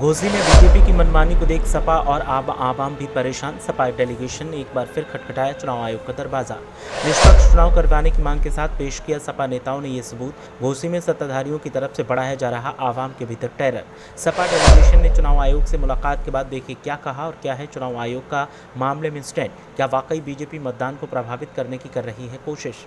घोसी में बीजेपी की मनमानी को देख सपा और आवाम भी परेशान। सपा डेलीगेशन ने एक बार फिर खटखटाया चुनाव आयोग का दरवाजा। निष्पक्ष चुनाव करवाने की मांग के साथ पेश किया सपा नेताओं ने ये सबूत। घोसी में सत्ताधारियों की तरफ से बढ़ाया जा रहा आवाम के भीतर टेरर। सपा डेलीगेशन ने चुनाव आयोग से मुलाकात के बाद देखिए क्या कहा और क्या है चुनाव आयोग का मामले में स्टैंड। क्या वाकई बीजेपी मतदान को प्रभावित करने की कर रही है कोशिश।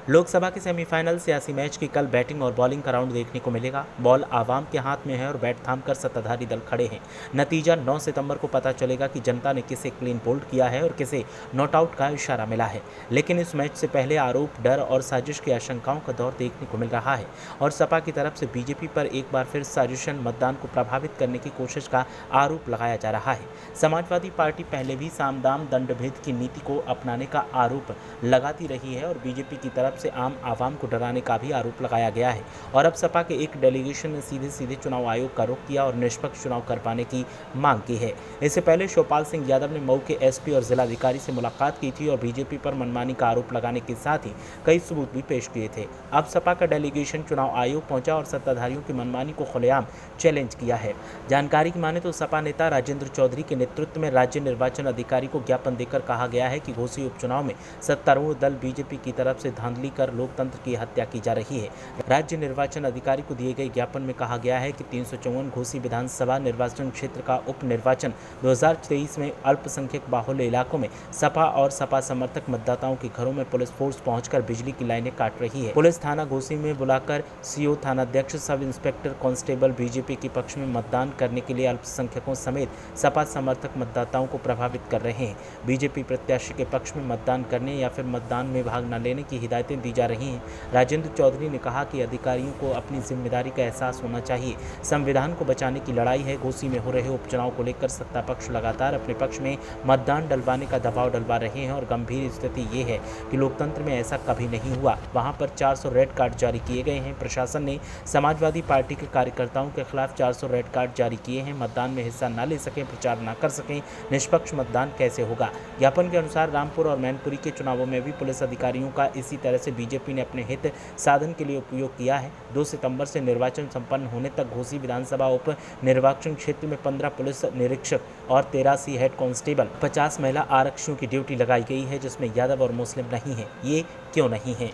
लोकसभा के सेमीफाइनल सियासी मैच की कल बैटिंग और बॉलिंग का राउंड देखने को मिलेगा। बॉल आवाम के हाथ में है और बैट थामकर सत्ताधारी दल खड़े हैं। नतीजा 9 सितंबर को पता चलेगा कि जनता ने किसे क्लीन बोल्ड किया है और किसे नॉट आउट का इशारा मिला है। लेकिन इस मैच से पहले आरोप, डर और साजिश की आशंकाओं का दौर देखने को मिल रहा है और सपा की तरफ से बीजेपी पर एक बार फिर साजिशन मतदान को प्रभावित करने की कोशिश का आरोप लगाया जा रहा है। समाजवादी पार्टी पहले भी साम दाम दंड भेद की नीति को अपनाने का आरोप लगाती रही है और बीजेपी की तरफ से आम आवाम को डराने का भी आरोप लगाया गया है। और अब सपा के एक डेलीगेशन ने सीधे सीधे चुनाव आयोग का रुख किया और निष्पक्ष चुनाव करवाने की मांग की है। इससे पहले शिवपाल सिंह यादव ने मऊ के एसपी और जिलाधिकारी से मुलाकात की थी और बीजेपी पर मनमानी का आरोप लगाने के साथ ही कई सबूत भी पेश किए थे। अब सपा का डेलीगेशन चुनाव आयोग पहुंचा और सत्ताधारियों की मनमानी को खुलेआम चैलेंज किया है। जानकारी की माने तो सपा नेता राजेंद्र चौधरी के नेतृत्व में राज्य निर्वाचन अधिकारी को ज्ञापन देकर कहा गया है कि घोसी उपचुनाव में सत्तारूढ़ दल बीजेपी की तरफ से धांधली कर लोकतंत्र की हत्या की जा रही है। राज्य निर्वाचन अधिकारी को दिए गए ज्ञापन में कहा गया है कि 354 घोसी विधानसभा निर्वाचन क्षेत्र का उप निर्वाचन 2023 में अल्पसंख्यक बाहुल्य इलाकों में सपा और सपा समर्थक मतदाताओं के घरों में पुलिस फोर्स पहुंचकर बिजली की लाइनें काट रही है। पुलिस थाना घोसी में बुलाकर सीओ, थानाध्यक्ष, सब इंस्पेक्टर, कांस्टेबल बीजेपी के पक्ष में मतदान करने के लिए अल्पसंख्यकों समेत सपा समर्थक मतदाताओं को प्रभावित कर रहे हैं। बीजेपी प्रत्याशी के पक्ष में मतदान करने या फिर मतदान में भाग न लेने की हिदायतें दी जा रही हैं। राजेंद्र चौधरी ने कहा कि अधिकारियों को अपनी जिम्मेदारी का एहसास होना चाहिए। संविधान को बचाने की लड़ाई है। घोसी में हो रहे उपचुनाव को लेकर सत्ता पक्ष लगातार अपने पक्ष में मतदान डलवाने का दबाव डलवा रहे हैं और गंभीर स्थिति ये है कि लोकतंत्र में ऐसा कभी नहीं हुआ। वहां पर 400 रेड कार्ड जारी किए गए हैं। प्रशासन ने समाजवादी पार्टी के कार्यकर्ताओं के खिलाफ 400 रेड कार्ड जारी किए हैं। मतदान में हिस्सा न ले सकें, प्रचार न कर सकें, निष्पक्ष मतदान कैसे होगा। ज्ञापन के अनुसार रामपुर और मैनपुरी के चुनावों में भी पुलिस अधिकारियों का इसी तरह से बीजेपी ने अपने हित साधन के लिए उपयोग किया है। 2 सितंबर से निर्वाचन संपन्न होने तक घोसी विधानसभा उप निर्वाचन क्षेत्र में 15 पुलिस निरीक्षक और 83 हेड कांस्टेबल, 50 महिला आरक्षियों की ड्यूटी लगाई गई है, जिसमें यादव और मुस्लिम नहीं है। ये क्यों नहीं है?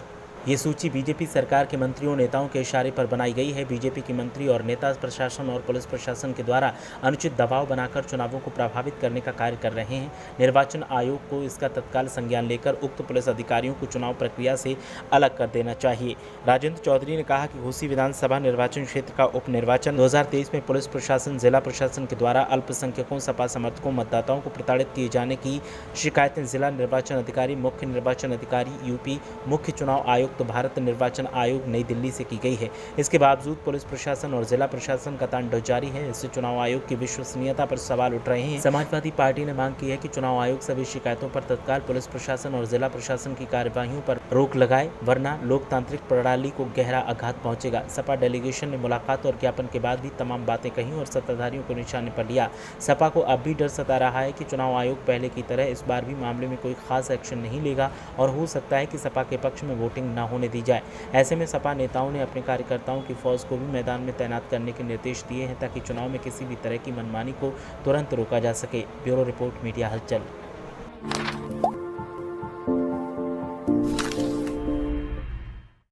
ये सूची बीजेपी सरकार के मंत्रियों नेताओं के इशारे पर बनाई गई है। बीजेपी के मंत्री और नेता प्रशासन और पुलिस प्रशासन के द्वारा अनुचित दबाव बनाकर चुनावों को प्रभावित करने का कार्य कर रहे हैं। निर्वाचन आयोग को इसका तत्काल संज्ञान लेकर उक्त पुलिस अधिकारियों को चुनाव प्रक्रिया से अलग कर देना चाहिए। राजेंद्र चौधरी ने कहा कि घोसी विधानसभा निर्वाचन क्षेत्र का उप निर्वाचन 2023 में पुलिस प्रशासन, जिला प्रशासन के द्वारा अल्पसंख्यकों, सपा समर्थकों, मतदाताओं को प्रताड़ित किए जाने की शिकायतें जिला निर्वाचन अधिकारी, मुख्य निर्वाचन अधिकारी यूपी, मुख्य चुनाव आयुक्त तो भारत निर्वाचन आयोग नई दिल्ली से की गई है। इसके बावजूद पुलिस प्रशासन और जिला प्रशासन का तांडव जारी है। इससे चुनाव आयोग की विश्वसनीयता पर सवाल उठ रहे हैं। समाजवादी पार्टी ने मांग की है कि चुनाव आयोग सभी शिकायतों पर तत्काल पुलिस प्रशासन और जिला प्रशासन की कार्यवाहियों पर रोक लगाए, वरना लोकतांत्रिक प्रणाली को गहरा आघात पहुंचेगा। सपा डेलीगेशन ने मुलाकात और ज्ञापन के बाद भी तमाम बातें कही और सत्ताधारियों को निशाने पर लिया। सपा को अब भी डर सता रहा है कि चुनाव आयोग पहले की तरह इस बार भी मामले में कोई खास एक्शन नहीं लेगा और हो सकता है कि सपा के पक्ष में वोटिंग न होने दी जाए। ऐसे में सपा नेताओं ने अपने कार्यकर्ताओं की फौज को भी मैदान में तैनात करने के निर्देश दिए हैं ताकि चुनाव में किसी भी तरह की मनमानी को तुरंत रोका जा सके। ब्यूरो रिपोर्ट, मीडिया हलचल।